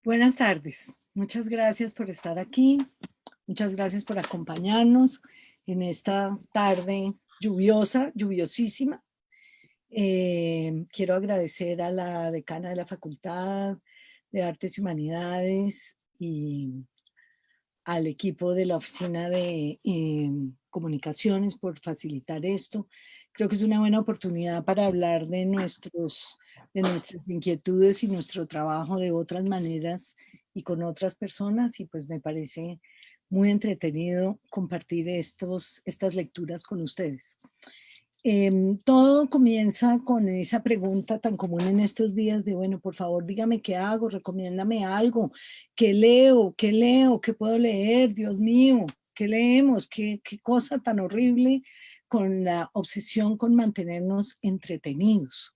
Buenas tardes. Muchas gracias por estar aquí. Muchas gracias por acompañarnos en esta tarde lluviosa, lluviosísima. Quiero agradecer a la decana de la Facultad de Artes y Humanidades y al equipo de la Oficina de Comunicaciones por facilitar esto. Creo que es una buena oportunidad para hablar de nuestras inquietudes y nuestro trabajo de otras maneras y con otras personas, y pues me parece muy entretenido compartir estas lecturas con ustedes. Todo comienza con esa pregunta tan común en estos días de, bueno, por favor, dígame qué hago, recomiéndame algo, qué leo, qué puedo leer, Dios mío, qué leemos, qué cosa tan horrible con la obsesión con mantenernos entretenidos.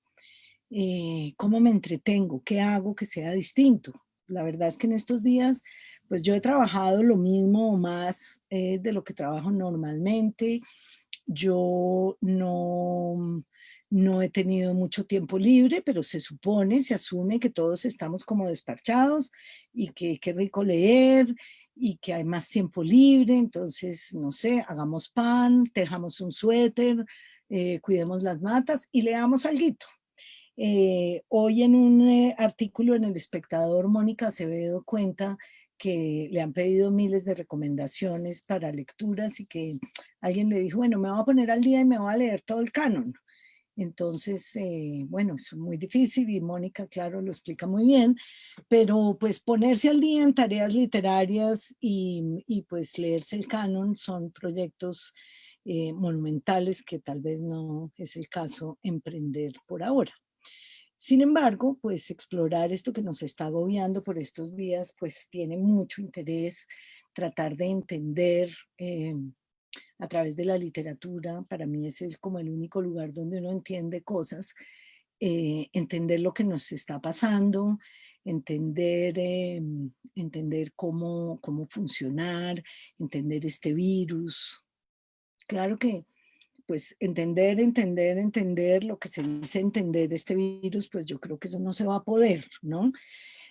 ¿Cómo me entretengo? ¿Qué hago que sea distinto? La verdad es que en estos días, pues yo he trabajado lo mismo o más de lo que trabajo normalmente. Yo no he tenido mucho tiempo libre, pero se asume que todos estamos como despachados y que qué rico leer y que hay más tiempo libre. Entonces, no sé, hagamos pan, tejamos un suéter, cuidemos las matas y leamos alguito. Hoy en un artículo en El Espectador, Mónica Acevedo cuenta que le han pedido miles de recomendaciones para lecturas y que alguien le dijo, bueno, me voy a poner al día y me voy a leer todo el canon. Entonces, bueno, es muy difícil y Mónica, claro, lo explica muy bien, pero pues ponerse al día en tareas literarias y pues leerse el canon son proyectos monumentales que tal vez no es el caso emprender por ahora. Sin embargo, pues explorar esto que nos está agobiando por estos días, pues tiene mucho interés tratar de entender a través de la literatura. Para mí ese es como el único lugar donde uno entiende cosas, entender lo que nos está pasando, entender cómo funcionar, entender este virus. Claro que pues entender lo que se dice entender este virus, pues yo creo que eso no se va a poder, ¿no?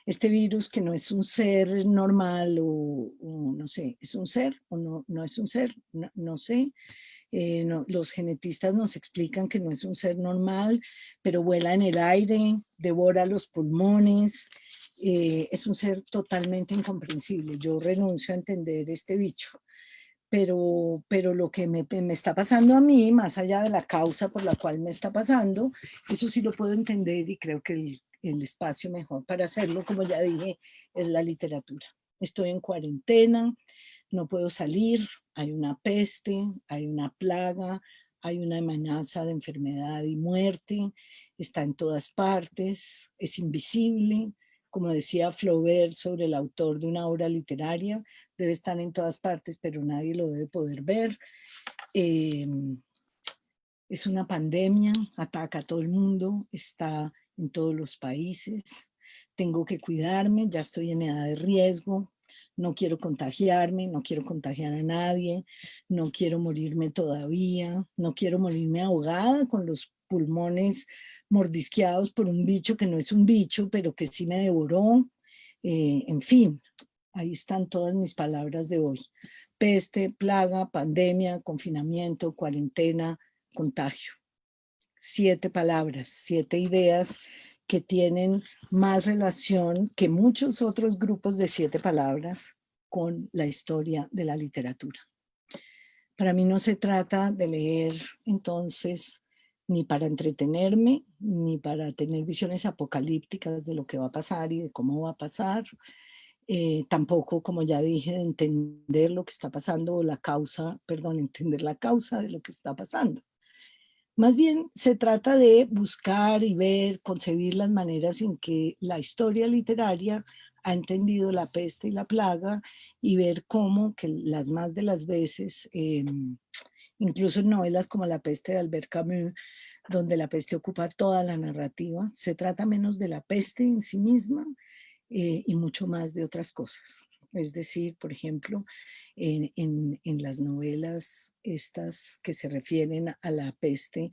Este virus que no es un ser normal o no sé, ¿es un ser o no es un ser? No sé. Los genetistas nos explican que no es un ser normal, pero vuela en el aire, devora los pulmones, es un ser totalmente incomprensible. Yo renuncio a entender este bicho. Pero lo que me está pasando a mí, más allá de la causa por la cual me está pasando, eso sí lo puedo entender y creo que el espacio mejor para hacerlo, como ya dije, es la literatura. Estoy en cuarentena, no puedo salir, hay una peste, hay una plaga, hay una amenaza de enfermedad y muerte, está en todas partes, es invisible. Como decía Flaubert sobre el autor de una obra literaria, debe estar en todas partes, pero nadie lo debe poder ver. Eh, es una pandemia, ataca a todo el mundo, está en todos los países. Tengo que cuidarme, ya estoy en edad de riesgo, no quiero contagiarme, no quiero contagiar a nadie, no quiero morirme todavía, no quiero morirme ahogada con los pulmones mordisqueados por un bicho que no es un bicho, pero que sí me devoró. En fin, ahí están todas mis palabras de hoy. Peste, plaga, pandemia, confinamiento, cuarentena, contagio. 7 palabras, 7 ideas que tienen más relación que muchos otros grupos de 7 palabras con la historia de la literatura. Para mí no se trata de leer entonces ni para entretenerme, ni para tener visiones apocalípticas de lo que va a pasar y de cómo va a pasar. Tampoco, como ya dije, de entender lo que está pasando o la causa, perdón, entender la causa de lo que está pasando. Más bien se trata de buscar y ver, concebir las maneras en que la historia literaria ha entendido la peste y la plaga y ver cómo que las más de las veces, incluso en novelas como La peste de Albert Camus, donde la peste ocupa toda la narrativa, se trata menos de la peste en sí misma y mucho más de otras cosas. Es decir, por ejemplo, en las novelas estas que se refieren a la peste,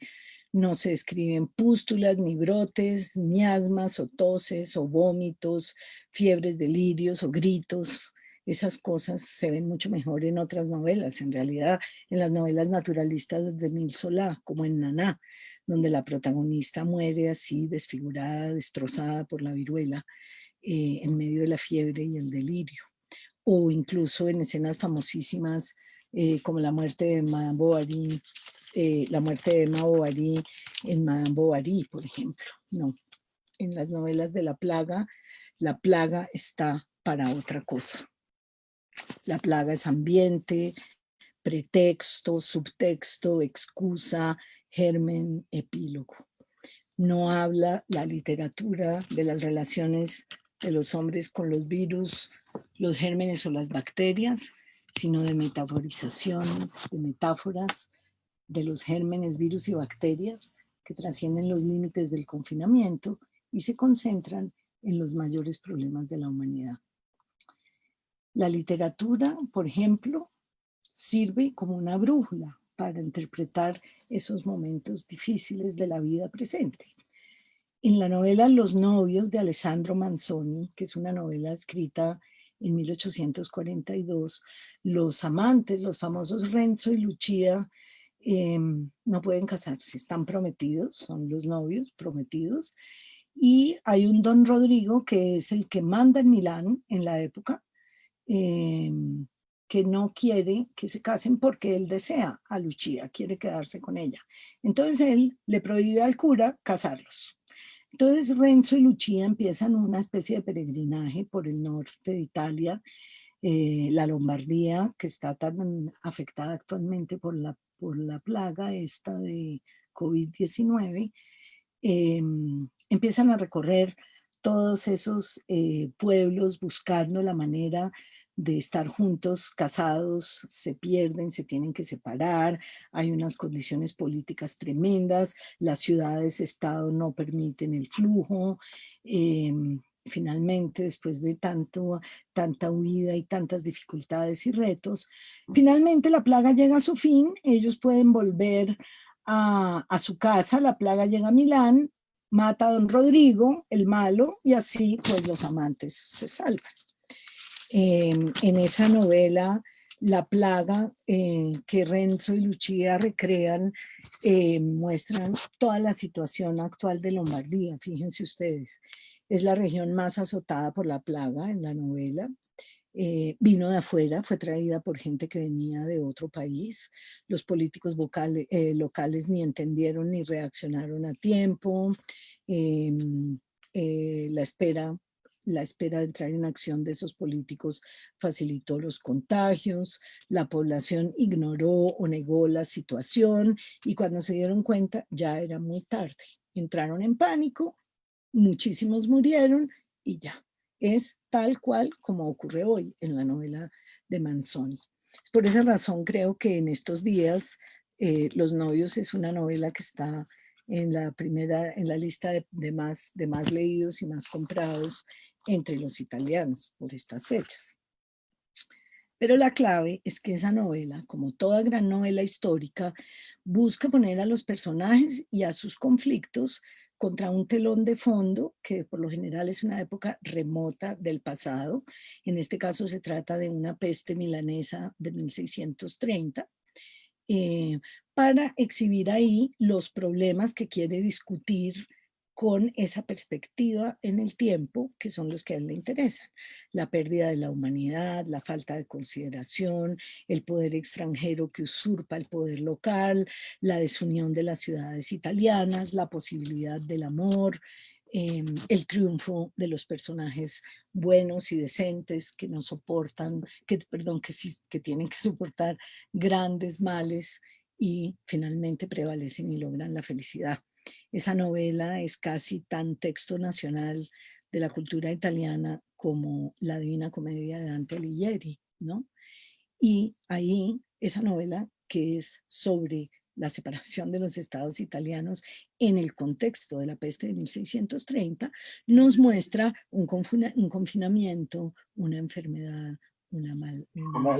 No se describen pústulas, ni brotes, miasmas, o toses, o vómitos, fiebres, delirios, o gritos. Esas cosas se ven mucho mejor en otras novelas, en realidad, en las novelas naturalistas de Émile Zola, como en Naná, donde la protagonista muere así, desfigurada, destrozada por la viruela, en medio de la fiebre y el delirio. O incluso en escenas famosísimas como la muerte de Madame Bovary, la muerte de Emma Bovary en Madame Bovary, por ejemplo. No, en las novelas de la plaga está para otra cosa. La plaga es ambiente, pretexto, subtexto, excusa, germen, epílogo. No habla la literatura de las relaciones de los hombres con los virus, los gérmenes o las bacterias, sino de metaforizaciones, de metáforas de los gérmenes, virus y bacterias que trascienden los límites del confinamiento y se concentran en los mayores problemas de la humanidad. La literatura, por ejemplo, sirve como una brújula para interpretar esos momentos difíciles de la vida presente. En la novela Los novios de Alessandro Manzoni, que es una novela escrita en 1842, los amantes, los famosos Renzo y Lucia, no pueden casarse, están prometidos, son los novios prometidos, y hay un don Rodrigo que es el que manda en Milán en la época, que no quiere que se casen porque él desea a Lucia, quiere quedarse con ella. Entonces él le prohíbe al cura casarlos. Entonces Renzo y Lucia empiezan una especie de peregrinaje por el norte de Italia, la Lombardía, que está tan afectada actualmente por la plaga esta de COVID-19, empiezan a recorrer todos esos pueblos buscando la manera de estar juntos, casados, se pierden, se tienen que separar, hay unas condiciones políticas tremendas, las ciudades-estado no permiten el flujo, finalmente, después de tanta huida y tantas dificultades y retos, finalmente la plaga llega a su fin, ellos pueden volver a su casa, la plaga llega a Milán, mata a don Rodrigo, el malo, y así pues los amantes se salvan. En esa novela, La plaga, que Renzo y Lucia recrean, muestran toda la situación actual de Lombardía, fíjense ustedes. Es la región más azotada por la plaga en la novela. Vino de afuera, fue traída por gente que venía de otro país. Los políticos locales ni entendieron ni reaccionaron a tiempo. La espera de entrar en acción de esos políticos facilitó los contagios, la población ignoró o negó la situación y cuando se dieron cuenta ya era muy tarde. Entraron en pánico, muchísimos murieron y ya. Es tal cual como ocurre hoy en la novela de Manzoni. Por esa razón creo que en estos días Los novios es una novela que está en la lista de más leídos y más comprados entre los italianos por estas fechas. Pero la clave es que esa novela, como toda gran novela histórica, busca poner a los personajes y a sus conflictos contra un telón de fondo que por lo general es una época remota del pasado. En este caso se trata de una peste milanesa de 1630, para exhibir ahí los problemas que quiere discutir con esa perspectiva en el tiempo, que son los que a él le interesan. La pérdida de la humanidad, la falta de consideración, el poder extranjero que usurpa el poder local, la desunión de las ciudades italianas, la posibilidad del amor, el triunfo de los personajes buenos y decentes que no soportan, que tienen que soportar grandes males y finalmente prevalecen y logran la felicidad. Esa novela es casi tan texto nacional de la cultura italiana como la Divina Comedia de Dante Alighieri, ¿no? Y ahí esa novela, que es sobre la separación de los estados italianos en el contexto de la peste de 1630, nos muestra un confinamiento, una enfermedad, una mal...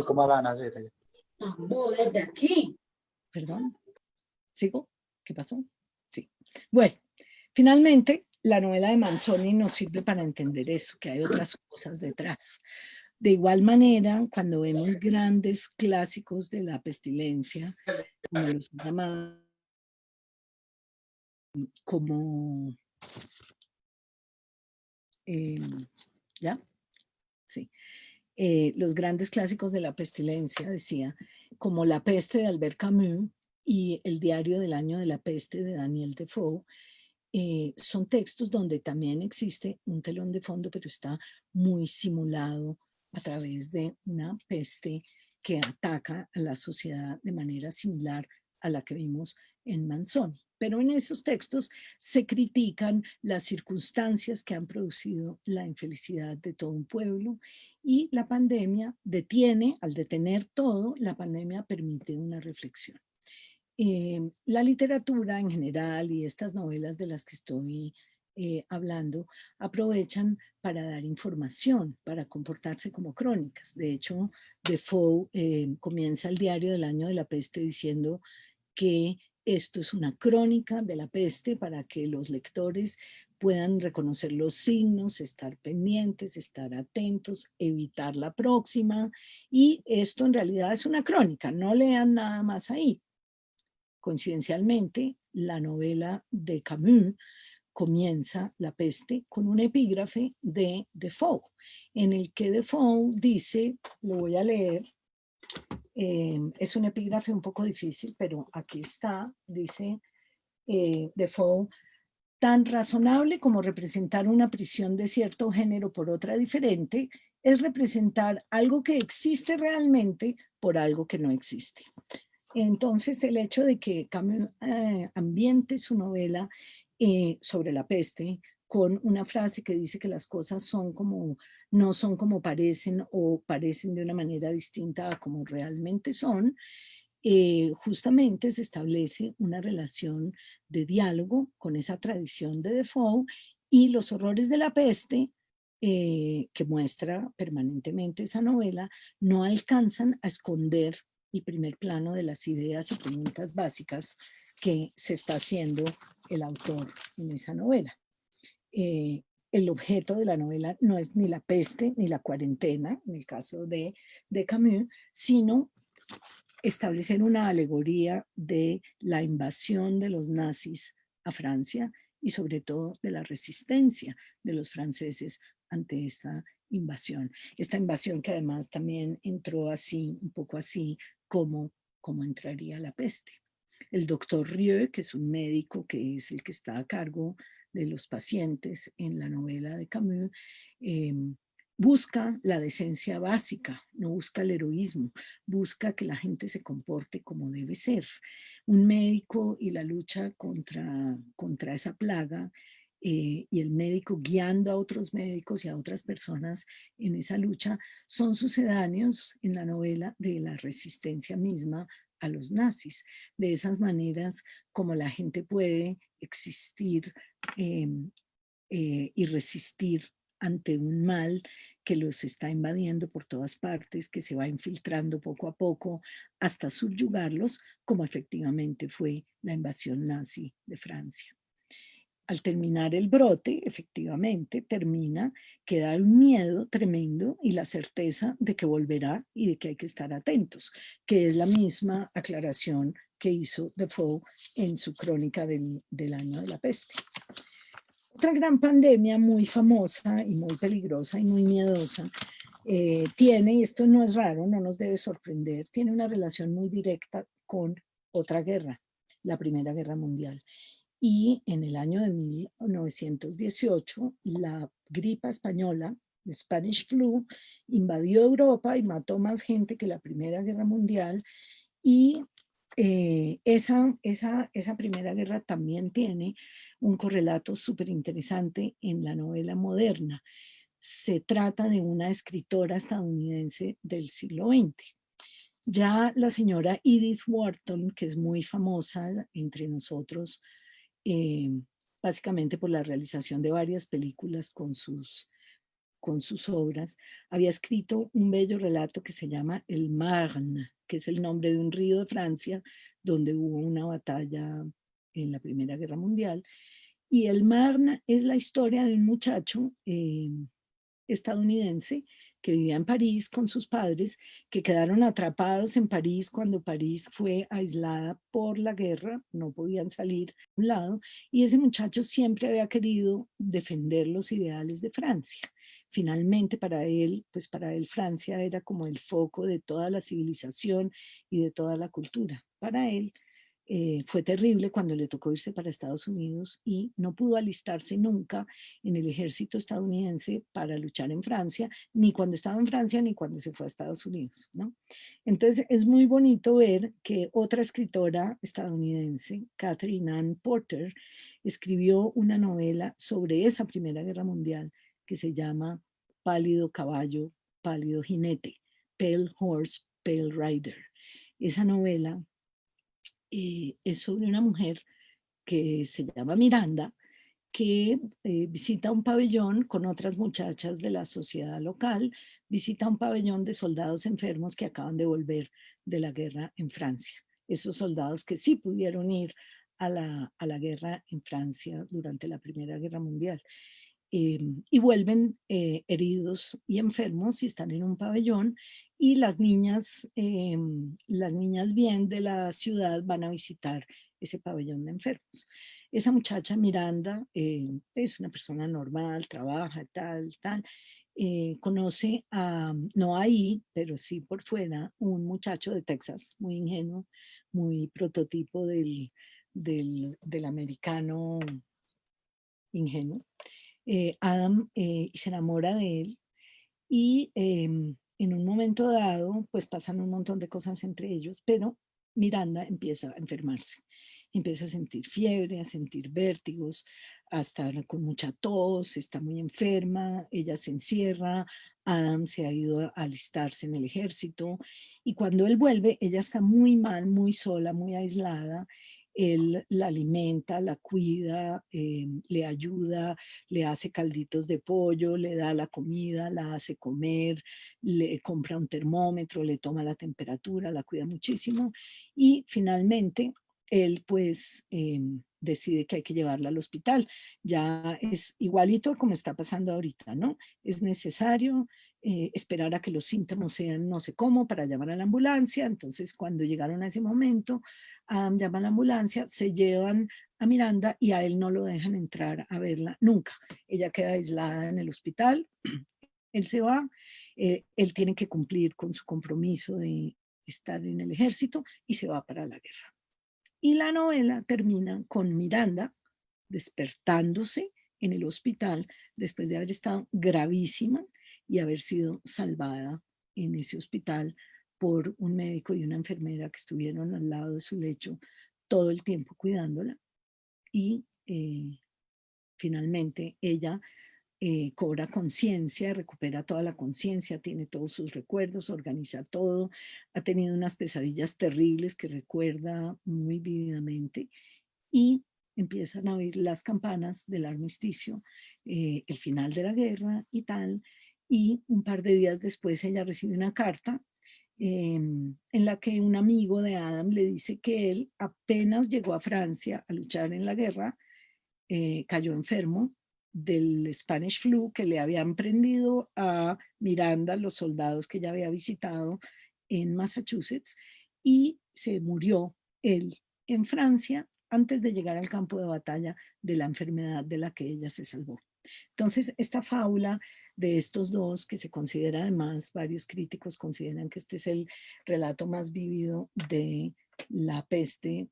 ¿Cómo van a hacer? Desde aquí. ¿Perdón? ¿Sigo? ¿Qué pasó? Sí. Bueno, finalmente, la novela de Manzoni nos sirve para entender eso, que hay otras cosas detrás. De igual manera, cuando vemos grandes clásicos de la pestilencia, como los llamados, como, ¿ya? Sí. Los grandes clásicos de la pestilencia, decía, como La peste de Albert Camus y El diario del año de la peste de Daniel Defoe, son textos donde también existe un telón de fondo, pero está muy simulado a través de una peste que ataca a la sociedad de manera similar a la que vimos en Manzoni. Pero en esos textos se critican las circunstancias que han producido la infelicidad de todo un pueblo y la pandemia detiene, al detener todo, la pandemia permite una reflexión. La literatura en general y estas novelas de las que estoy hablando aprovechan para dar información, para comportarse como crónicas. De hecho, Defoe comienza el diario del año de la peste diciendo que esto es una crónica de la peste para que los lectores puedan reconocer los signos, estar pendientes, estar atentos, evitar la próxima. Y esto en realidad es una crónica, no lean nada más ahí. Coincidencialmente, la novela de Camus comienza La peste con un epígrafe de Defoe, en el que Defoe dice, lo voy a leer, es un epígrafe un poco difícil, pero aquí está, dice Defoe: tan razonable como representar una prisión de cierto género por otra diferente, es representar algo que existe realmente por algo que no existe. Entonces, el hecho de que Camus ambiente su novela sobre la peste con una frase que dice que las cosas son como, no son como parecen o parecen de una manera distinta a como realmente son, justamente se establece una relación de diálogo con esa tradición de Defoe y los horrores de la peste que muestra permanentemente esa novela no alcanzan a esconder el primer plano de las ideas y preguntas básicas que se está haciendo el autor en esa novela. El objeto de la novela no es ni la peste ni la cuarentena, en el caso de Camus, sino establecer una alegoría de la invasión de los nazis a Francia y sobre todo de la resistencia de los franceses ante esta invasión. Esta invasión que además también entró así, un poco así, como entraría la peste. El doctor Rieu, que es un médico que es el que está a cargo de los pacientes en la novela de Camus, eh, busca la decencia básica, no busca el heroísmo, busca que la gente se comporte como debe ser. Un médico y la lucha contra esa plaga y el médico guiando a otros médicos y a otras personas en esa lucha son sucedáneos en la novela de la resistencia misma a los nazis. De esas maneras como la gente puede existir eh, y resistir ante un mal que los está invadiendo por todas partes, que se va infiltrando poco a poco hasta subyugarlos, como efectivamente fue la invasión nazi de Francia. Al terminar el brote, efectivamente, termina, queda un miedo tremendo y la certeza de que volverá y de que hay que estar atentos, que es la misma aclaración que hizo Defoe en su crónica del año de la peste. Otra gran pandemia muy famosa y muy peligrosa y muy miedosa tiene, y esto no es raro, no nos debe sorprender, tiene una relación muy directa con otra guerra, la Primera Guerra Mundial. Y en el año de 1918, la gripa española, el Spanish flu, invadió Europa y mató más gente que la Primera Guerra Mundial. Y esa Primera Guerra también tiene un correlato súper interesante en la novela moderna. Se trata de una escritora estadounidense del siglo XX. Ya la señora Edith Wharton, que es muy famosa entre nosotros, eh, básicamente por la realización de varias películas con sus obras, había escrito un bello relato que se llama El Marne, que es el nombre de un río de Francia donde hubo una batalla en la Primera Guerra Mundial. Y El Marne es la historia de un muchacho estadounidense que vivía en París con sus padres, que quedaron atrapados en París cuando París fue aislada por la guerra, no podían salir a un lado, y ese muchacho siempre había querido defender los ideales de Francia. Finalmente para él, pues para él Francia era como el foco de toda la civilización y de toda la cultura. Para él fue terrible cuando le tocó irse para Estados Unidos y no pudo alistarse nunca en el ejército estadounidense para luchar en Francia, ni cuando estaba en Francia, ni cuando se fue a Estados Unidos, ¿no? Entonces es muy bonito ver que otra escritora estadounidense, Catherine Ann Porter, escribió una novela sobre esa Primera Guerra Mundial que se llama Pálido caballo, pálido jinete, Pale Horse, Pale Rider. Esa novela es sobre una mujer que se llama Miranda, que visita un pabellón con otras muchachas de la sociedad local, visita un pabellón de soldados enfermos que acaban de volver de la guerra en Francia. Esos soldados que sí pudieron ir a la guerra en Francia durante la Primera Guerra Mundial. Y vuelven heridos y enfermos y están en un pabellón y las niñas bien de la ciudad van a visitar ese pabellón de enfermos. Esa muchacha Miranda es una persona normal, trabaja, tal, tal. Conoce a, no ahí, pero sí por fuera, un muchacho de Texas, muy ingenuo, muy prototipo del americano ingenuo. Adam se enamora de él y en un momento dado, pues pasan un montón de cosas entre ellos, pero Miranda empieza a enfermarse, empieza a sentir fiebre, a sentir vértigos, a estar con mucha tos, está muy enferma, ella se encierra, Adam se ha ido a alistarse en el ejército y cuando él vuelve, ella está muy mal, muy sola, muy aislada. Él la alimenta, la cuida, le ayuda, le hace calditos de pollo, le da la comida, la hace comer, le compra un termómetro, le toma la temperatura, la cuida muchísimo y finalmente él pues decide que hay que llevarla al hospital. Ya es igualito como está pasando ahorita, ¿no? Es necesario esperar a que los síntomas sean no sé cómo para llamar a la ambulancia. Entonces cuando llegaron a ese momento, llaman a la ambulancia, se llevan a Miranda y a él no lo dejan entrar a verla nunca. Ella queda aislada en el hospital, él se va, él tiene que cumplir con su compromiso de estar en el ejército y se va para la guerra. Y la novela termina con Miranda despertándose en el hospital después de haber estado gravísima y haber sido salvada en ese hospital por un médico y una enfermera que estuvieron al lado de su lecho todo el tiempo cuidándola. Y finalmente ella cobra conciencia, recupera toda la conciencia, tiene todos sus recuerdos, organiza todo, ha tenido unas pesadillas terribles que recuerda muy vívidamente y empiezan a oír las campanas del armisticio, el final de la guerra y tal, y un par de días después ella recibe una carta en la que un amigo de Adam le dice que él apenas llegó a Francia a luchar en la guerra, cayó enfermo del Spanish flu que le habían prendido a Miranda, los soldados que ya había visitado en Massachusetts, y se murió él en Francia antes de llegar al campo de batalla de la enfermedad de la que ella se salvó. Entonces, esta fábula de estos dos, que se considera además, varios críticos consideran que este es el relato más vívido de la peste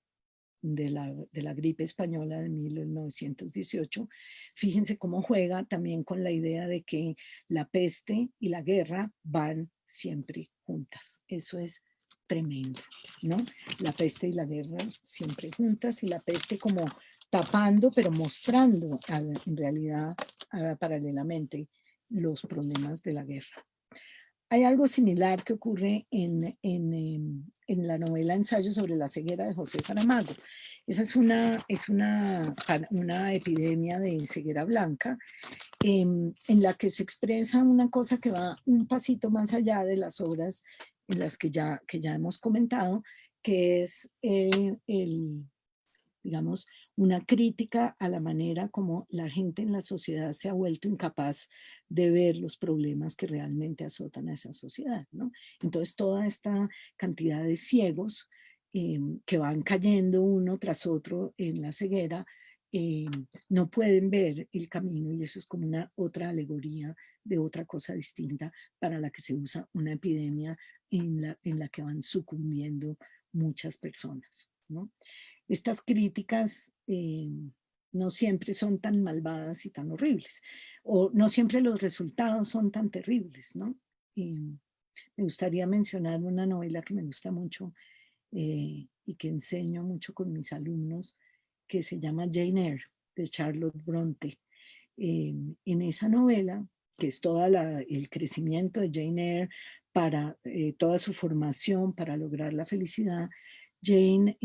de la gripe española de 1918, fíjense cómo juega también con la idea de que la peste y la guerra van siempre juntas. Eso es tremendo, ¿no? La peste y la guerra siempre juntas y la peste como tapando, pero mostrando en realidad paralelamente los problemas de la guerra. Hay algo similar que ocurre en la novela Ensayo sobre la ceguera de José Saramago. Esa es una epidemia de ceguera blanca en la que se expresa una cosa que va un pasito más allá de las obras en las que ya hemos comentado, que es digamos, una crítica a la manera como la gente en la sociedad se ha vuelto incapaz de ver los problemas que realmente azotan a esa sociedad, ¿no? Entonces, toda esta cantidad de ciegos que van cayendo uno tras otro en la ceguera, no pueden ver el camino, y eso es como una otra alegoría de otra cosa distinta para la que se usa una epidemia en la que van sucumbiendo muchas personas, ¿no? Estas críticas no siempre son tan malvadas y tan horribles, o no siempre los resultados son tan terribles, ¿no? Y me gustaría mencionar una novela que me gusta mucho y que enseño mucho con mis alumnos, que se llama Jane Eyre, de Charlotte Bronte. En esa novela, que es todo el crecimiento de Jane Eyre para toda su formación para lograr la felicidad, Jane,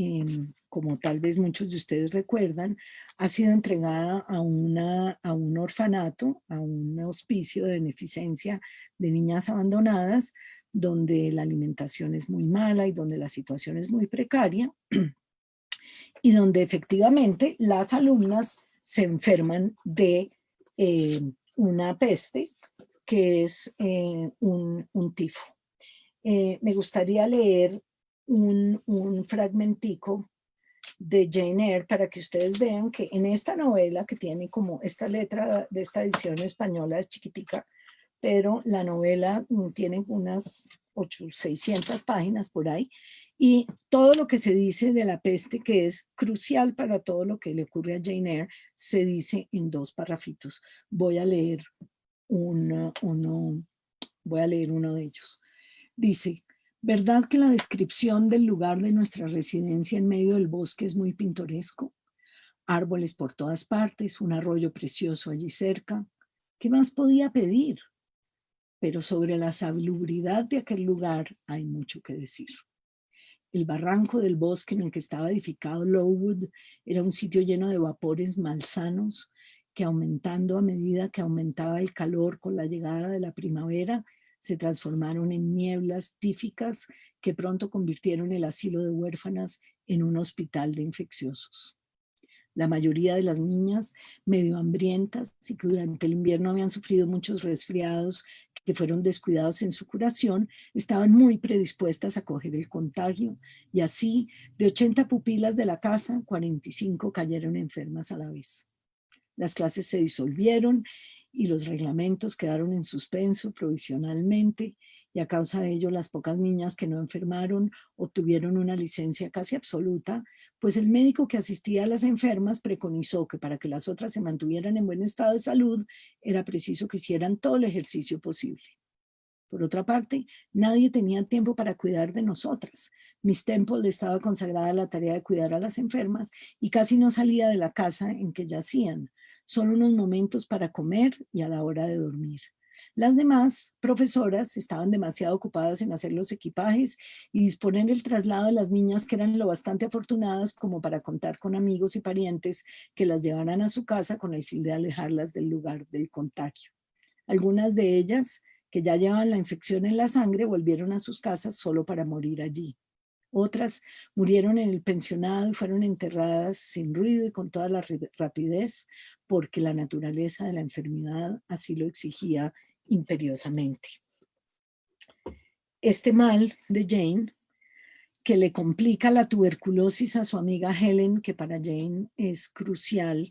como tal vez muchos de ustedes recuerdan, ha sido entregada a un orfanato, a un hospicio de beneficencia de niñas abandonadas, donde la alimentación es muy mala y donde la situación es muy precaria, y donde efectivamente las alumnas se enferman de una peste que es un tifo. Me gustaría leer un fragmentico de Jane Eyre para que ustedes vean que en esta novela, que tiene como esta letra de esta edición española es chiquitica, pero la novela tiene unas 600 páginas por ahí, y todo lo que se dice de la peste, que es crucial para todo lo que le ocurre a Jane Eyre, se dice en 2 parrafitos. Voy a leer voy a leer uno de ellos. Dice: ¿verdad que la descripción del lugar de nuestra residencia en medio del bosque es muy pintoresco? Árboles por todas partes, un arroyo precioso allí cerca. ¿Qué más podía pedir? Pero sobre la salubridad de aquel lugar hay mucho que decir. El barranco del bosque en el que estaba edificado Lowood era un sitio lleno de vapores malsanos que, aumentando a medida que aumentaba el calor con la llegada de la primavera, se transformaron en nieblas tíficas que pronto convirtieron el asilo de huérfanas en un hospital de infecciosos. La mayoría de las niñas, medio hambrientas y que durante el invierno habían sufrido muchos resfriados que fueron descuidados en su curación, estaban muy predispuestas a coger el contagio, y así, de 80 pupilas de la casa, 45 cayeron enfermas a la vez. Las clases se disolvieron y los reglamentos quedaron en suspenso provisionalmente, y a causa de ello las pocas niñas que no enfermaron obtuvieron una licencia casi absoluta, pues el médico que asistía a las enfermas preconizó que para que las otras se mantuvieran en buen estado de salud era preciso que hicieran todo el ejercicio posible. Por otra parte, nadie tenía tiempo para cuidar de nosotras. Miss Temple estaba consagrada a la tarea de cuidar a las enfermas y casi no salía de la casa en que yacían, solo unos momentos para comer y a la hora de dormir. Las demás profesoras estaban demasiado ocupadas en hacer los equipajes y disponer el traslado de las niñas, que eran lo bastante afortunadas como para contar con amigos y parientes que las llevaran a su casa con el fin de alejarlas del lugar del contagio. Algunas de ellas, que ya llevaban la infección en la sangre, volvieron a sus casas solo para morir allí. Otras murieron en el pensionado y fueron enterradas sin ruido y con toda la rapidez, porque la naturaleza de la enfermedad así lo exigía imperiosamente. Este mal de Jane, que le complica la tuberculosis a su amiga Helen, que para Jane es crucial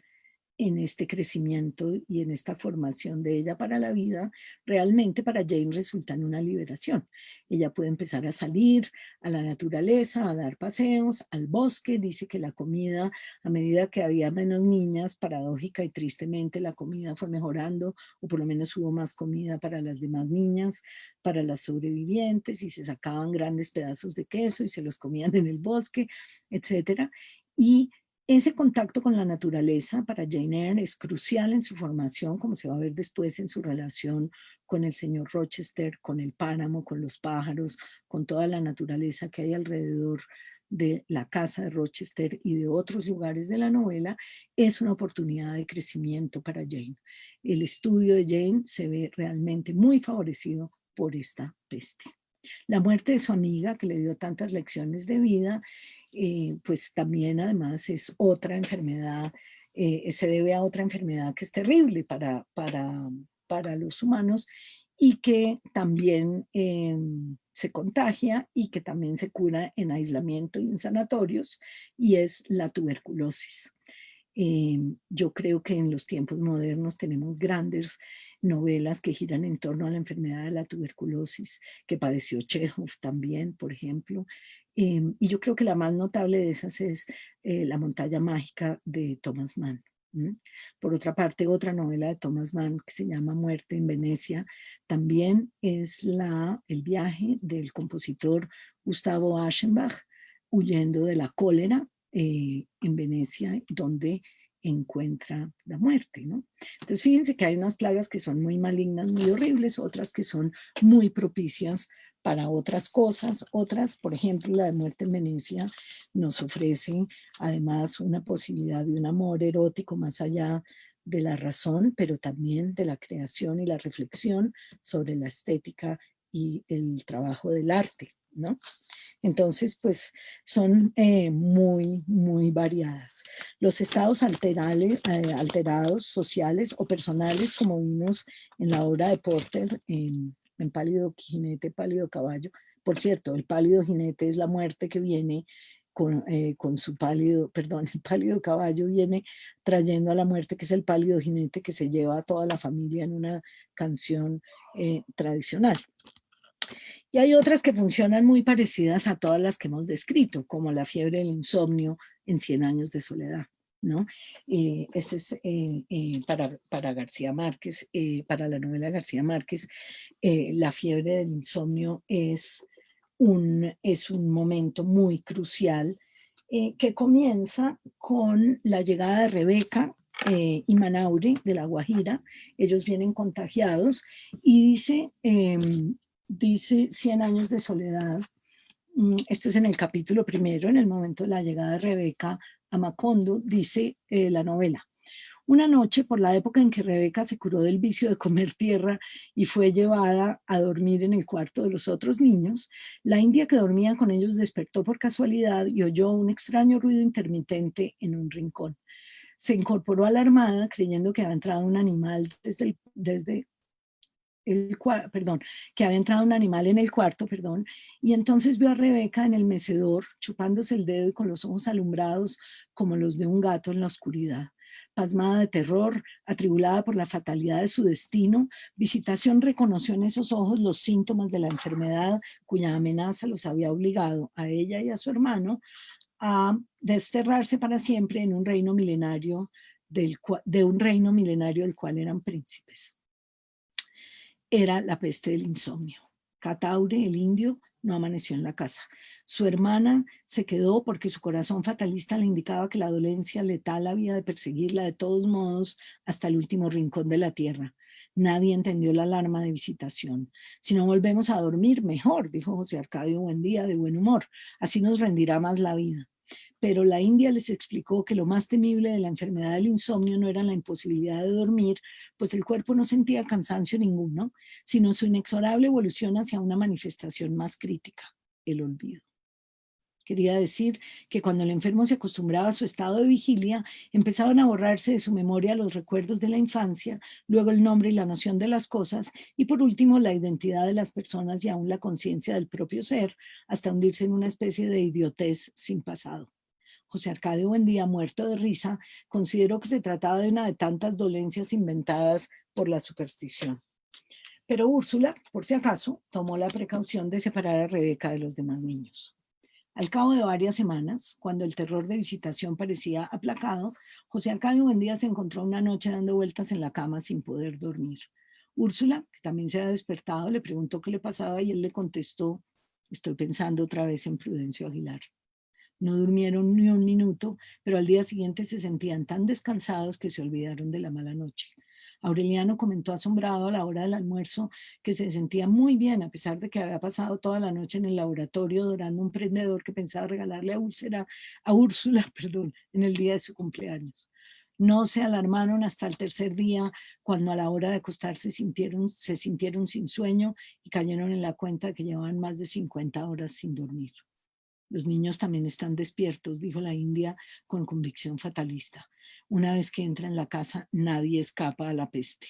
en este crecimiento y en esta formación de ella para la vida, realmente para Jane resulta en una liberación. Ella puede empezar a salir a la naturaleza, a dar paseos, al bosque. Dice que la comida, a medida que había menos niñas, paradójica y tristemente, la comida fue mejorando, o por lo menos hubo más comida para las demás niñas, para las sobrevivientes, y se sacaban grandes pedazos de queso y se los comían en el bosque, etcétera. Y ese contacto con la naturaleza para Jane Eyre es crucial en su formación, como se va a ver después en su relación con el señor Rochester, con el páramo, con los pájaros, con toda la naturaleza que hay alrededor de la casa de Rochester y de otros lugares de la novela. Es una oportunidad de crecimiento para Jane. El estudio de Jane se ve realmente muy favorecido por esta peste. La muerte de su amiga, que le dio tantas lecciones de vida, pues también además es otra enfermedad, se debe a otra enfermedad que es terrible para los humanos y que también se contagia y que también se cura en aislamiento y en sanatorios, y es la tuberculosis. Yo creo que en los tiempos modernos tenemos grandes novelas que giran en torno a la enfermedad de la tuberculosis, que padeció Chekhov también, por ejemplo. Y yo creo que la más notable de esas es La montaña mágica de Thomas Mann. Por otra parte, otra novela de Thomas Mann que se llama Muerte en Venecia, también es el viaje del compositor Gustavo Aschenbach huyendo de la cólera en Venecia, donde encuentra la muerte, ¿no? Entonces, fíjense que hay unas plagas que son muy malignas, muy horribles, otras que son muy propicias para otras cosas, otras, por ejemplo, la de Muerte en Venecia nos ofrece además una posibilidad de un amor erótico más allá de la razón, pero también de la creación y la reflexión sobre la estética y el trabajo del arte, ¿no? Entonces, pues son muy, muy variadas. Los estados alterados sociales o personales, como vimos en la obra de Porter, en Pálido Jinete, Pálido Caballo. Por cierto, el pálido jinete es la muerte que viene con su pálido, perdón, el pálido caballo viene trayendo a la muerte, que es el pálido jinete que se lleva a toda la familia en una canción tradicional. Y hay otras que funcionan muy parecidas a todas las que hemos descrito, como la fiebre del insomnio en 100 años de soledad, ¿no? Este es para García Márquez, para la novela García Márquez, la fiebre del insomnio es un momento muy crucial que comienza con la llegada de Rebeca y Manaure de La Guajira. Ellos vienen contagiados y dice 100 años de soledad. Esto es en el capítulo primero, en el momento de la llegada de Rebeca a Macondo, dice la novela. Una noche, por la época en que Rebeca se curó del vicio de comer tierra y fue llevada a dormir en el cuarto de los otros niños, la india que dormía con ellos despertó por casualidad y oyó un extraño ruido intermitente en un rincón. Se incorporó a la armada creyendo que había entrado un animal perdón, que había entrado un animal en el cuarto, perdón, y entonces vio a Rebeca en el mecedor, chupándose el dedo y con los ojos alumbrados como los de un gato en la oscuridad. Pasmada de terror, atribulada por la fatalidad de su destino, Visitación reconoció en esos ojos los síntomas de la enfermedad cuya amenaza los había obligado a ella y a su hermano a desterrarse para siempre en un reino milenario de un reino milenario del cual eran príncipes. Era la peste del insomnio. Cataure, el indio, no amaneció en la casa. Su hermana se quedó porque su corazón fatalista le indicaba que la dolencia letal había de perseguirla de todos modos hasta el último rincón de la tierra. Nadie entendió la alarma de Visitación. Si no volvemos a dormir, mejor, dijo José Arcadio Buendía de buen humor. Así nos rendirá más la vida. Pero la India les explicó que lo más temible de la enfermedad del insomnio no era la imposibilidad de dormir, pues el cuerpo no sentía cansancio ninguno, sino su inexorable evolución hacia una manifestación más crítica, el olvido. Quería decir que cuando el enfermo se acostumbraba a su estado de vigilia, empezaban a borrarse de su memoria los recuerdos de la infancia, luego el nombre y la noción de las cosas, y por último la identidad de las personas y aún la conciencia del propio ser, hasta hundirse en una especie de idiotez sin pasado. José Arcadio Buendía, muerto de risa, consideró que se trataba de una de tantas dolencias inventadas por la superstición. Pero Úrsula, por si acaso, tomó la precaución de separar a Rebeca de los demás niños. Al cabo de varias semanas, cuando el terror de Visitación parecía aplacado, José Arcadio Buendía se encontró una noche dando vueltas en la cama sin poder dormir. Úrsula, que también se había despertado, le preguntó qué le pasaba y él le contestó: estoy pensando otra vez en Prudencio Aguilar. No durmieron ni un minuto, pero al día siguiente se sentían tan descansados que se olvidaron de la mala noche. Aureliano comentó asombrado a la hora del almuerzo que se sentía muy bien a pesar de que había pasado toda la noche en el laboratorio dorando un prendedor que pensaba regalarle a Úrsula, perdón, en el día de su cumpleaños. No se alarmaron hasta el tercer día, cuando a la hora de acostarse se sintieron sin sueño y cayeron en la cuenta de que llevaban más de 50 horas sin dormir. Los niños también están despiertos, dijo la india con convicción fatalista. Una vez que entra en la casa, nadie escapa a la peste.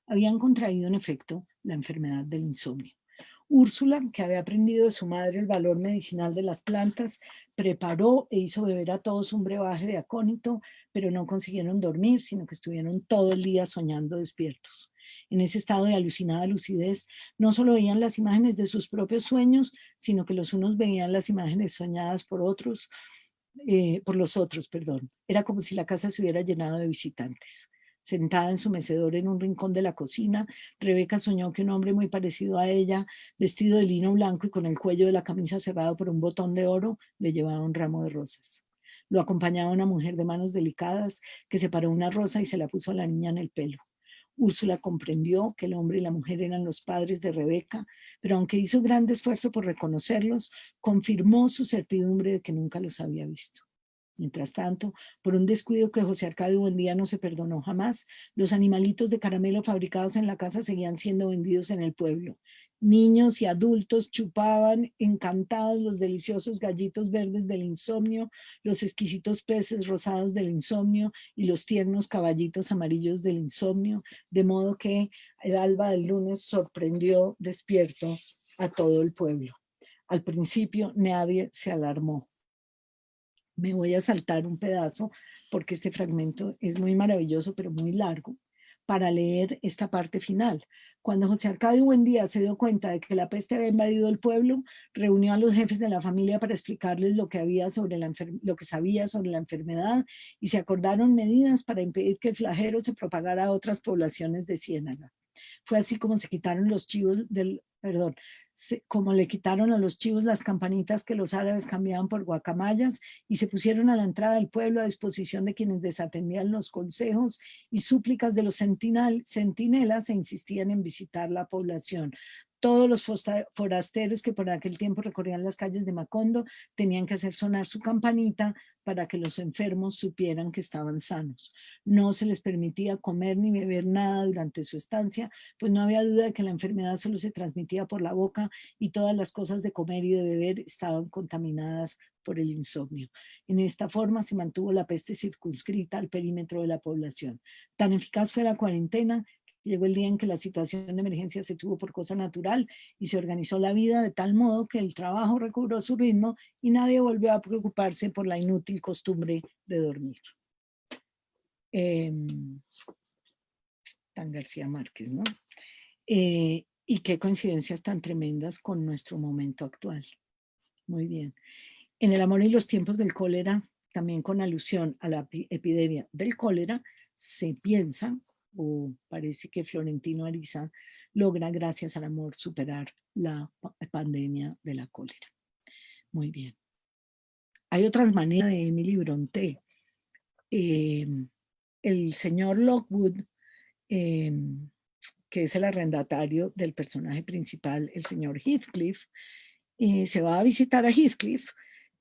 Habían contraído, en efecto, la enfermedad del insomnio. Úrsula, que había aprendido de su madre el valor medicinal de las plantas, preparó e hizo beber a todos un brebaje de acónito, pero no consiguieron dormir, sino que estuvieron todo el día soñando despiertos. En ese estado de alucinada lucidez, no solo veían las imágenes de sus propios sueños, sino que los unos veían las imágenes soñadas por otros, por los otros, perdón. Era como si la casa se hubiera llenado de visitantes. Sentada en su mecedor en un rincón de la cocina, Rebeca soñó que un hombre muy parecido a ella, vestido de lino blanco y con el cuello de la camisa cerrado por un botón de oro, le llevaba un ramo de rosas. Lo acompañaba una mujer de manos delicadas que separó una rosa y se la puso a la niña en el pelo. Úrsula comprendió que el hombre y la mujer eran los padres de Rebeca, pero aunque hizo gran esfuerzo por reconocerlos, confirmó su certidumbre de que nunca los había visto. Mientras tanto, por un descuido que José Arcadio Buendía no se perdonó jamás, los animalitos de caramelo fabricados en la casa seguían siendo vendidos en el pueblo. Niños y adultos chupaban encantados los deliciosos gallitos verdes del insomnio, los exquisitos peces rosados del insomnio y los tiernos caballitos amarillos del insomnio, de modo que el alba del lunes sorprendió despierto a todo el pueblo. Al principio nadie se alarmó. Me voy a saltar un pedazo porque este fragmento es muy maravilloso, pero muy largo, para leer esta parte final. Cuando José Arcadio Buendía se dio cuenta de que la peste había invadido el pueblo, reunió a los jefes de la familia para explicarles lo que sabía sobre la enfermedad y se acordaron medidas para impedir que el flagelo se propagara a otras poblaciones de Ciénaga. Fue así como se quitaron los chivos como le quitaron a los chivos las campanitas que los árabes cambiaban por guacamayas y se pusieron a la entrada del pueblo a disposición de quienes desatendían los consejos y súplicas de los centinelas e insistían en visitar la población. Todos los forasteros que por aquel tiempo recorrían las calles de Macondo tenían que hacer sonar su campanita para que los enfermos supieran que estaban sanos. No se les permitía comer ni beber nada durante su estancia, pues no había duda de que la enfermedad solo se transmitía por la boca y todas las cosas de comer y de beber estaban contaminadas por el insomnio. En esta forma se mantuvo la peste circunscrita al perímetro de la población. Tan eficaz fue la cuarentena, llegó el día en que la situación de emergencia se tuvo por cosa natural y se organizó la vida de tal modo que el trabajo recobró su ritmo y nadie volvió a preocuparse por la inútil costumbre de dormir. Tan García Márquez, ¿no? Y qué coincidencias tan tremendas con nuestro momento actual. Muy bien. En El amor y los tiempos del cólera, también con alusión a la epidemia del cólera, se piensa, o parece que Florentino Ariza logra, gracias al amor, superar la pandemia de la cólera. Muy bien. Hay otras maneras de Emily Brontë. El señor Lockwood, que es el arrendatario del personaje principal, el señor Heathcliff, se va a visitar a Heathcliff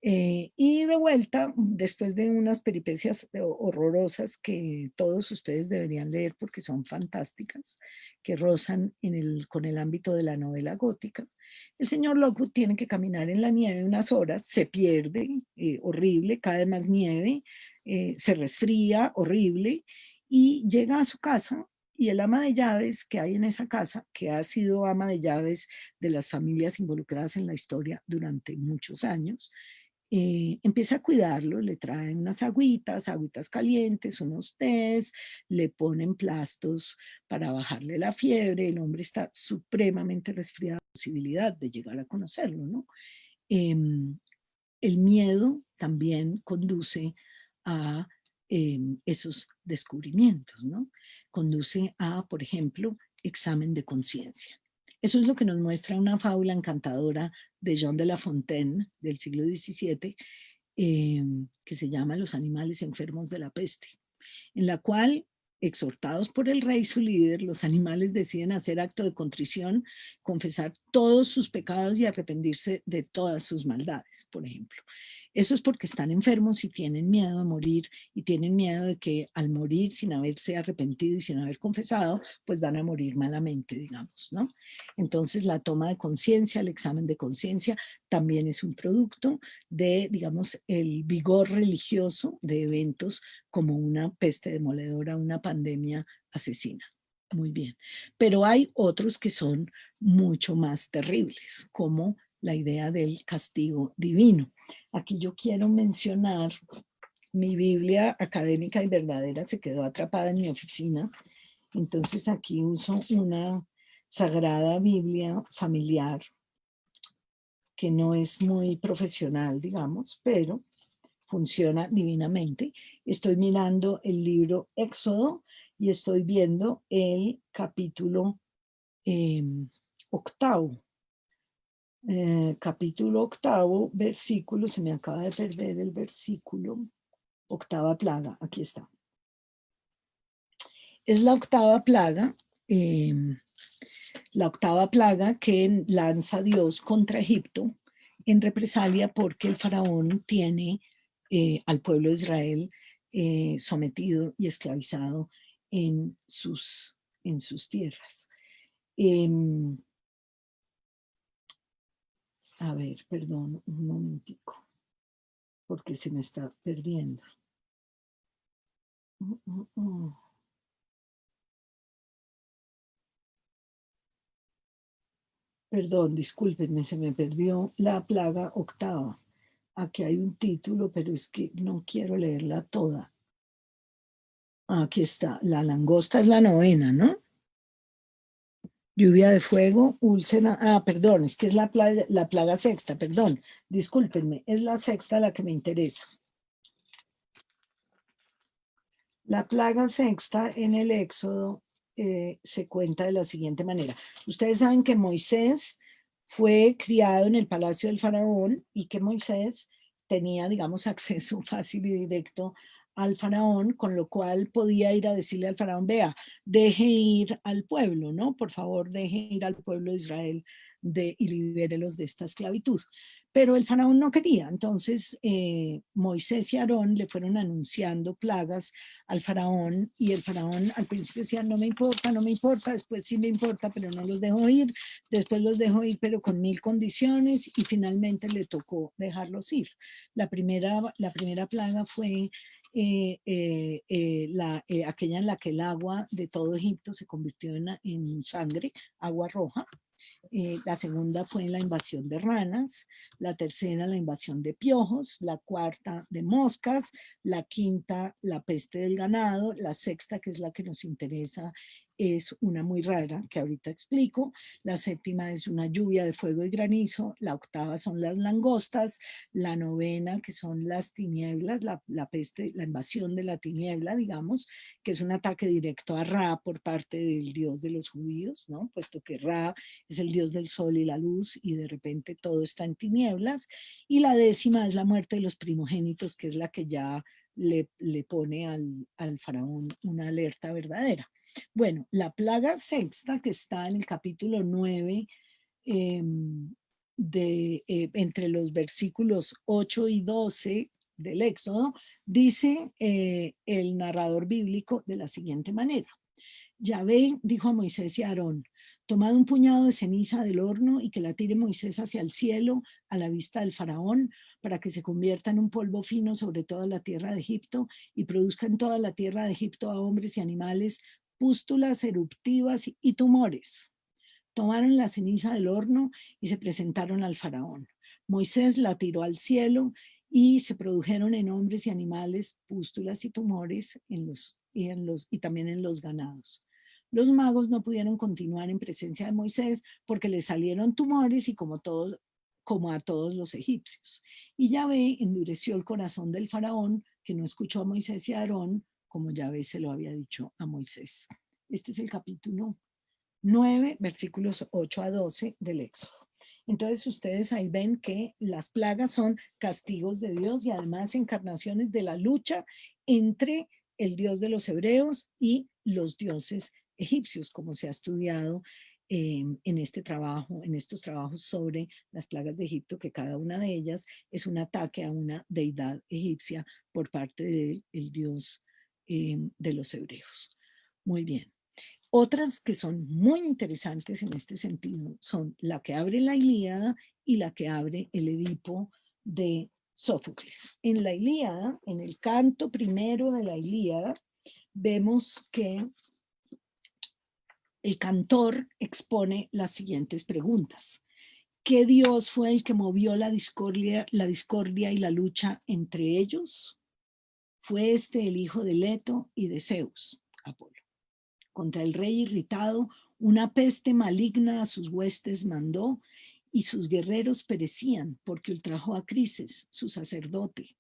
y de vuelta, después de unas peripecias horrorosas que todos ustedes deberían leer porque son fantásticas, que rozan con el ámbito de la novela gótica, el señor Lockwood tiene que caminar en la nieve unas horas, se pierde, horrible, cae más nieve, se resfría, horrible, y llega a su casa. Y el ama de llaves que hay en esa casa, que ha sido ama de llaves de las familias involucradas en la historia durante muchos años, empieza a cuidarlo, le traen unas agüitas calientes, unos tés, le ponen plastos para bajarle la fiebre, el hombre está supremamente resfriado, la posibilidad de llegar a conocerlo, ¿no? El miedo también conduce a esos descubrimientos, ¿no? Conduce a, por ejemplo, examen de conciencia. Eso es lo que nos muestra una fábula encantadora de Jean de La Fontaine del siglo XVII, que se llama Los animales enfermos de la peste, en la cual, exhortados por el rey su líder, los animales deciden hacer acto de contrición, confesar todos sus pecados y arrepentirse de todas sus maldades, por ejemplo. Eso es porque están enfermos y tienen miedo de morir y tienen miedo de que al morir sin haberse arrepentido y sin haber confesado, pues van a morir malamente, digamos, ¿no? Entonces la toma de conciencia, el examen de conciencia también es un producto de, digamos, el vigor religioso de eventos como una peste demoledora, una pandemia asesina. Muy bien. Pero hay otros que son mucho más terribles, como la idea del castigo divino. Aquí yo quiero mencionar, mi Biblia académica y verdadera se quedó atrapada en mi oficina, entonces aquí uso una Sagrada Biblia familiar que no es muy profesional, digamos, pero funciona divinamente. Estoy mirando el libro Éxodo y estoy viendo el capítulo octavo. Capítulo octavo, versículo, se me acaba de perder el versículo, octava plaga, aquí está. Es la octava plaga que lanza Dios contra Egipto en represalia porque el faraón tiene al pueblo de Israel sometido y esclavizado en sus tierras. A ver, perdón, un momentico, porque se me está perdiendo. Perdón, discúlpenme, se me perdió la plaga octava. Aquí hay un título, pero es que no quiero leerla toda. Aquí está, la langosta es la novena, ¿no? Lluvia de fuego, úlcera, perdón, es que es la plaga sexta, perdón, discúlpenme, es la sexta la que me interesa. La plaga sexta en el Éxodo se cuenta de la siguiente manera. Ustedes saben que Moisés fue criado en el palacio del faraón y que Moisés tenía, digamos, acceso fácil y directo al faraón, con lo cual podía ir a decirle al faraón, vea, deje ir al pueblo, ¿no? Por favor, deje ir al pueblo de Israel y libérelos de esta esclavitud. Pero el faraón no quería, entonces Moisés y Aarón le fueron anunciando plagas al faraón y el faraón al principio decía, no me importa, no me importa, después sí me importa, pero no los dejo ir, después los dejó ir, pero con 1000 condiciones y finalmente le tocó dejarlos ir. La primera plaga fue aquella en la que el agua de todo Egipto se convirtió en sangre, agua roja. La segunda fue la invasión de ranas, la tercera la invasión de piojos, la cuarta de moscas, la quinta la peste del ganado, la sexta, que es la que nos interesa, es una muy rara que ahorita explico, la séptima es una lluvia de fuego y granizo, la octava son las langostas, la novena que son las tinieblas, la peste, la invasión de la tiniebla, digamos, que es un ataque directo a Ra por parte del dios de los judíos, ¿no? Puesto que Ra es el dios del sol y la luz y de repente todo está en tinieblas. Y la décima es la muerte de los primogénitos, que es la que ya le pone al faraón una alerta verdadera. Bueno, la plaga sexta que está en el capítulo 9 entre los versículos 8 y 12 del Éxodo, dice el narrador bíblico de la siguiente manera. Yahvé dijo a Moisés y a Aarón, tomad un puñado de ceniza del horno y que la tire Moisés hacia el cielo a la vista del faraón para que se convierta en un polvo fino sobre toda la tierra de Egipto y produzca en toda la tierra de Egipto a hombres y animales pústulas eruptivas y tumores. Tomaron la ceniza del horno y se presentaron al faraón. Moisés la tiró al cielo y se produjeron en hombres y animales pústulas y tumores y también en los ganados. Los magos no pudieron continuar en presencia de Moisés porque le salieron tumores y como a todos los egipcios. Y Yahvé endureció el corazón del faraón, que no escuchó a Moisés y a Aarón, como Yahvé se lo había dicho a Moisés. Este es el capítulo 9, versículos 8 a 12 del Éxodo. Entonces ustedes ahí ven que las plagas son castigos de Dios y además encarnaciones de la lucha entre el Dios de los hebreos y los dioses egipcios, como se ha estudiado en este trabajo, en estos trabajos sobre las plagas de Egipto, que cada una de ellas es un ataque a una deidad egipcia por parte del dios de los hebreos. Muy bien. Otras que son muy interesantes en este sentido son la que abre la Ilíada y la que abre el Edipo de Sófocles. En la Ilíada, en el canto primero de la Ilíada, vemos que el cantor expone las siguientes preguntas. ¿Qué dios fue el que movió la discordia y la lucha entre ellos? Fue este el hijo de Leto y de Zeus, Apolo. Contra el rey irritado, una peste maligna a sus huestes mandó y sus guerreros perecían porque ultrajó a Crises, su sacerdote.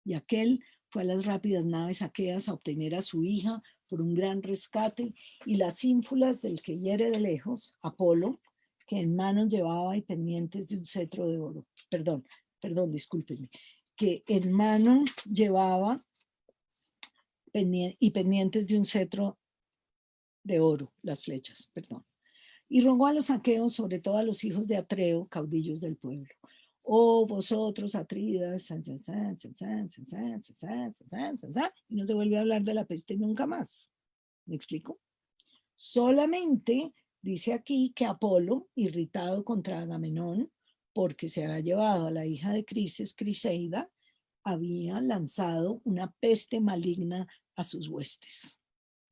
Y aquel fue a las rápidas naves aqueas a obtener a su hija por un gran rescate y las ínfulas del que hiere de lejos, Apolo, que en manos llevaba y pendientes de un cetro de oro. Perdón, discúlpenme. Que en mano llevaba y pendientes de un cetro de oro, las flechas, perdón. Y rogó a los aqueos, sobre todo a los hijos de Atreo, caudillos del pueblo. Oh, vosotros, Atridas, y no se vuelve a hablar de la peste nunca más. ¿Me explico? Solamente dice aquí que Apolo, irritado contra Agamenón, porque se había llevado a la hija de Crises, Criseida, había lanzado una peste maligna a sus huestes.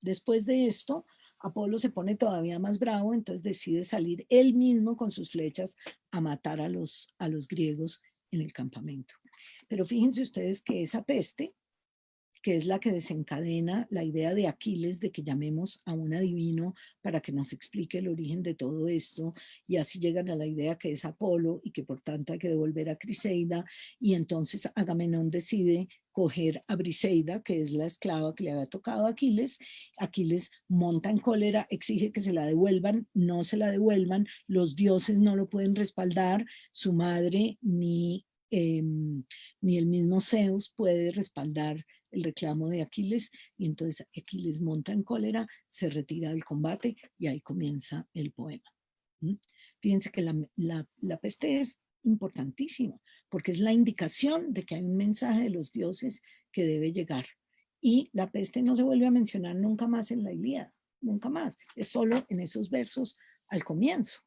Después de esto, Apolo se pone todavía más bravo, entonces decide salir él mismo con sus flechas a matar a los griegos en el campamento. Pero fíjense ustedes que esa peste, que es la que desencadena la idea de Aquiles de que llamemos a un adivino para que nos explique el origen de todo esto, y así llegan a la idea que es Apolo y que por tanto hay que devolver a Criseida, y entonces Agamenón decide coger a Briseida, que es la esclava que le había tocado a Aquiles. Aquiles monta en cólera, exige que se la devuelvan, no se la devuelvan, los dioses no lo pueden respaldar, su madre ni el mismo Zeus puede respaldar el reclamo de Aquiles, y entonces Aquiles monta en cólera, se retira del combate y ahí comienza el poema. Fíjense que la peste es importantísima porque es la indicación de que hay un mensaje de los dioses que debe llegar, y la peste no se vuelve a mencionar nunca más en la Ilíada, nunca más, es solo en esos versos al comienzo.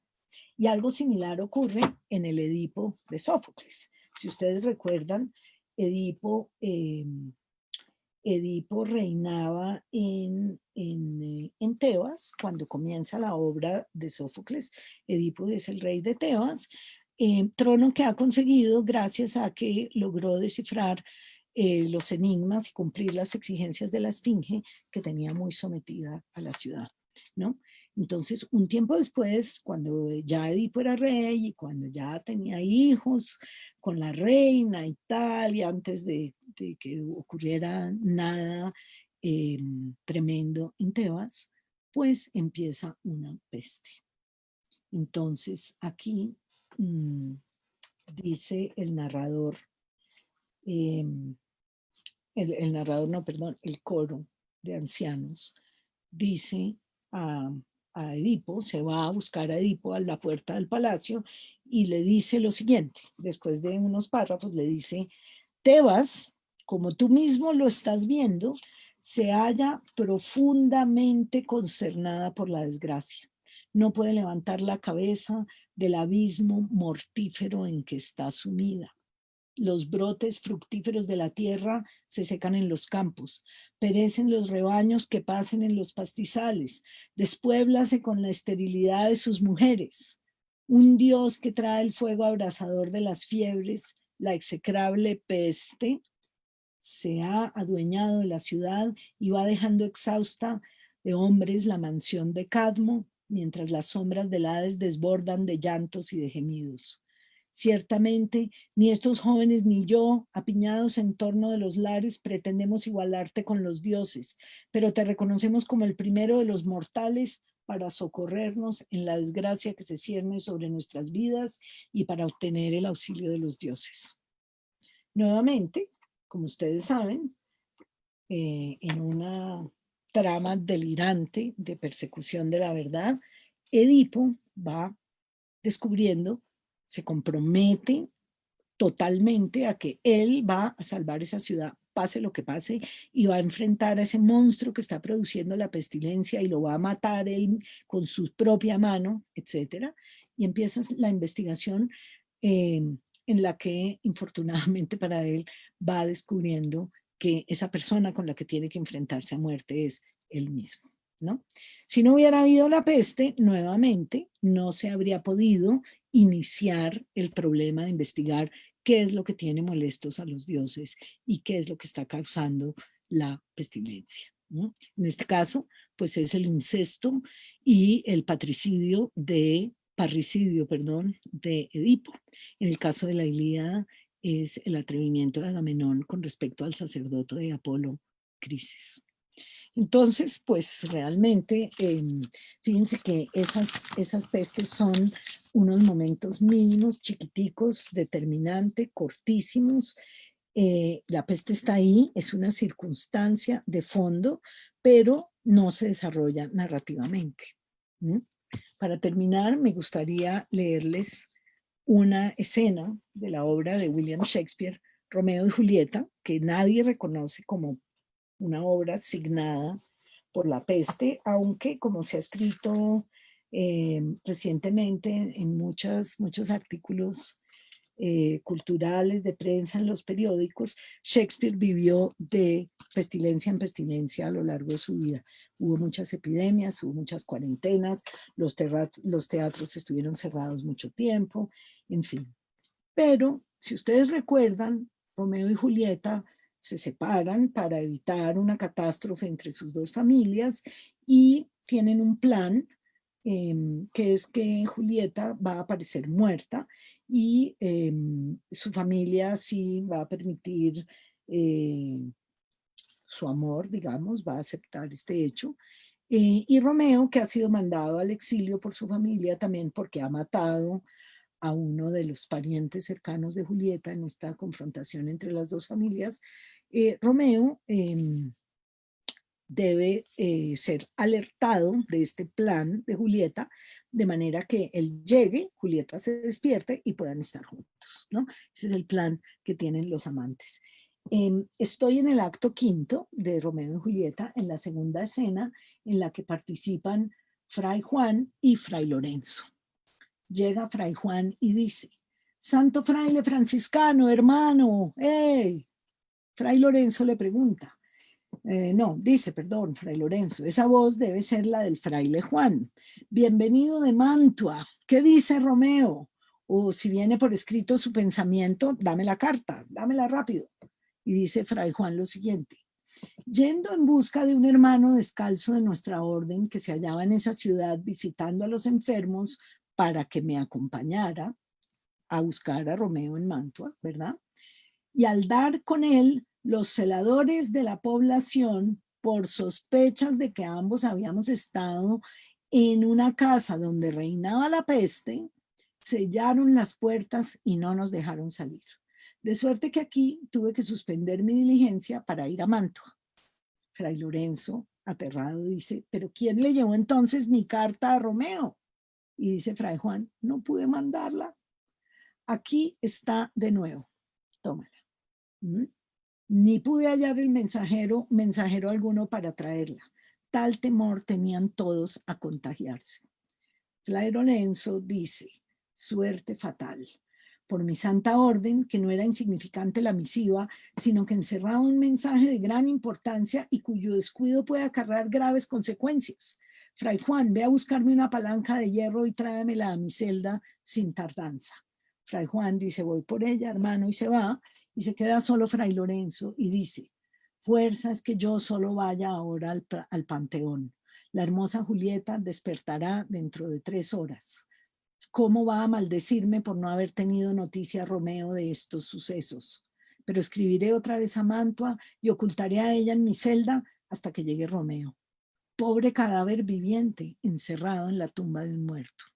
Y algo similar ocurre en el Edipo de Sófocles. Si ustedes recuerdan, Edipo reinaba en Tebas cuando comienza la obra de Sófocles. Edipo es el rey de Tebas, trono que ha conseguido gracias a que logró descifrar los enigmas y cumplir las exigencias de la esfinge, que tenía muy sometida a la ciudad, ¿no? Entonces, un tiempo después, cuando ya Edipo era rey y cuando ya tenía hijos con la reina y tal, y antes de que ocurriera nada tremendo en Tebas, pues empieza una peste. Entonces, aquí dice el narrador, el coro de ancianos, dice a Edipo, se va a buscar a Edipo a la puerta del palacio y le dice lo siguiente, después de unos párrafos le dice: Tebas, como tú mismo lo estás viendo, se halla profundamente consternada por la desgracia. No puede levantar la cabeza del abismo mortífero en que está sumida. Los brotes fructíferos de la tierra se secan en los campos, perecen los rebaños que pasen en los pastizales, despuéblase con la esterilidad de sus mujeres. Un Dios que trae el fuego abrasador de las fiebres, la execrable peste, se ha adueñado de la ciudad y va dejando exhausta de hombres la mansión de Cadmo, mientras las sombras del Hades desbordan de llantos y de gemidos. Ciertamente, ni estos jóvenes ni yo, apiñados en torno de los lares, pretendemos igualarte con los dioses, pero te reconocemos como el primero de los mortales para socorrernos en la desgracia que se cierne sobre nuestras vidas y para obtener el auxilio de los dioses. Nuevamente, como ustedes saben, en una trama delirante de persecución de la verdad, Edipo va descubriendo, se compromete totalmente a que él va a salvar esa ciudad, pase lo que pase, y va a enfrentar a ese monstruo que está produciendo la pestilencia y lo va a matar él con su propia mano, etcétera. Y empieza la investigación en la que, infortunadamente para él, va descubriendo que esa persona con la que tiene que enfrentarse a muerte es él mismo, ¿no? Si no hubiera habido la peste, nuevamente, no se habría podido iniciar el problema de investigar qué es lo que tiene molestos a los dioses y qué es lo que está causando la pestilencia, ¿no? En este caso, pues es el incesto y el parricidio, perdón, de Edipo. En el caso de la Ilíada es el atrevimiento de Agamenón con respecto al sacerdote de Apolo, Crises. Entonces, pues realmente, fíjense que esas pestes son unos momentos mínimos, chiquiticos, determinante, cortísimos. La peste está ahí, es una circunstancia de fondo, pero no se desarrolla narrativamente. ¿Mm? Para terminar, me gustaría leerles una escena de la obra de William Shakespeare, Romeo y Julieta, que nadie reconoce como una obra signada por la peste, aunque como se ha escrito recientemente en muchos artículos culturales, de prensa, en los periódicos, Shakespeare vivió de pestilencia en pestilencia a lo largo de su vida. Hubo muchas epidemias, hubo muchas cuarentenas, los teatros estuvieron cerrados mucho tiempo, en fin. Pero, si ustedes recuerdan, Romeo y Julieta se separan para evitar una catástrofe entre sus dos familias y tienen un plan que es que Julieta va a aparecer muerta y su familia sí va a permitir su amor, digamos, va a aceptar este hecho. Y Romeo, que ha sido mandado al exilio por su familia también porque ha matado a uno de los parientes cercanos de Julieta en esta confrontación entre las dos familias, Romeo debe ser alertado de este plan de Julieta, de manera que él llegue, Julieta se despierte y puedan estar juntos, ¿no? Ese es el plan que tienen los amantes. Estoy en el acto quinto de Romeo y Julieta, en la segunda escena en la que participan Fray Juan y Fray Lorenzo. Llega Fray Juan y dice: Santo fraile franciscano, hermano, ¡hey! Fray Lorenzo le pregunta, no, dice, perdón, Fray Lorenzo, esa voz debe ser la del fraile Juan. Bienvenido de Mantua. ¿Qué dice Romeo? O si viene por escrito su pensamiento, dame la carta, dámela rápido. Y dice Fray Juan lo siguiente: yendo en busca de un hermano descalzo de nuestra orden que se hallaba en esa ciudad visitando a los enfermos para que me acompañara a buscar a Romeo en Mantua, ¿verdad? Y al dar con él, los celadores de la población, por sospechas de que ambos habíamos estado en una casa donde reinaba la peste, sellaron las puertas y no nos dejaron salir. De suerte que aquí tuve que suspender mi diligencia para ir a Mantua. Fray Lorenzo, aterrado, dice: ¿pero quién le llevó entonces mi carta a Romeo? Y dice Fray Juan: no pude mandarla. Aquí está de nuevo, tómala. ¿Mm? Ni pude hallar el mensajero alguno para traerla. Tal temor tenían todos a contagiarse. Fray Lorenzo dice: suerte fatal. Por mi santa orden, que no era insignificante la misiva, sino que encerraba un mensaje de gran importancia y cuyo descuido puede acarrear graves consecuencias. Fray Juan, ve a buscarme una palanca de hierro y tráemela a mi celda sin tardanza. Fray Juan dice: voy por ella, hermano, y se va, y se queda solo Fray Lorenzo y dice: fuerza es que yo solo vaya ahora al panteón. La hermosa Julieta despertará dentro de 3 horas. ¿Cómo va a maldecirme por no haber tenido noticia Romeo de estos sucesos? Pero escribiré otra vez a Mantua y ocultaré a ella en mi celda hasta que llegue Romeo. Pobre cadáver viviente, encerrado en la tumba de un muerto.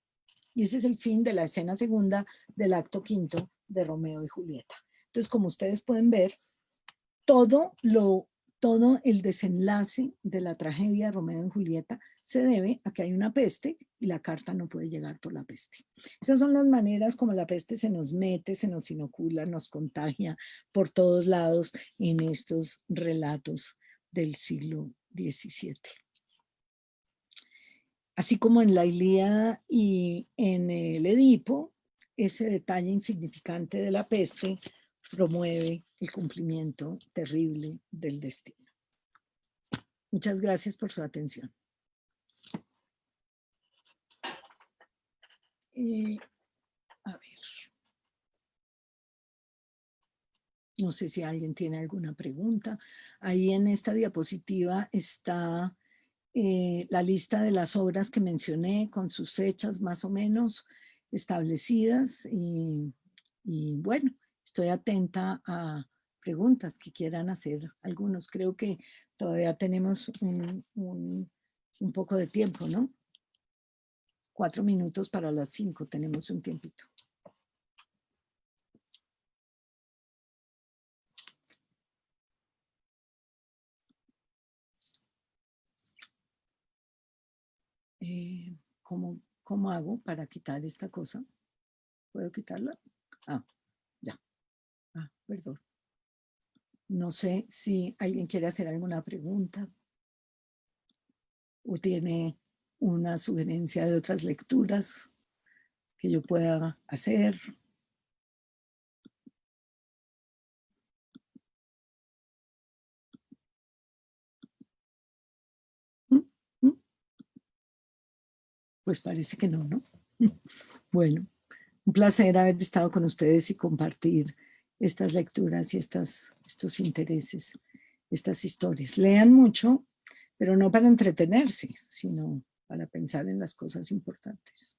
Y ese es el fin de la escena segunda del acto quinto de Romeo y Julieta. Entonces, como ustedes pueden ver, todo todo el desenlace de la tragedia de Romeo y Julieta se debe a que hay una peste y la carta no puede llegar por la peste. Esas son las maneras como la peste se nos mete, se nos inocula, nos contagia por todos lados en estos relatos del siglo XVII. Así como en la Ilíada y en el Edipo, ese detalle insignificante de la peste promueve el cumplimiento terrible del destino. Muchas gracias por su atención. A ver. No sé si alguien tiene alguna pregunta. Ahí en esta diapositiva está la lista de las obras que mencioné con sus fechas más o menos establecidas y bueno, estoy atenta a preguntas que quieran hacer algunos. Creo que todavía tenemos un poco de tiempo, ¿no? 4 minutos para las 5, tenemos un tiempito. ¿Cómo hago para quitar esta cosa? ¿Puedo quitarla? Ah, ya. Ah, perdón. No sé si alguien quiere hacer alguna pregunta o tiene una sugerencia de otras lecturas que yo pueda hacer. ¿Mm? ¿Mm? Pues parece que no, ¿no? Bueno, un placer haber estado con ustedes y compartir estas lecturas y estos intereses, estas historias. Lean mucho, pero no para entretenerse, sino para pensar en las cosas importantes.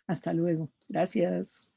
Hasta luego. Gracias.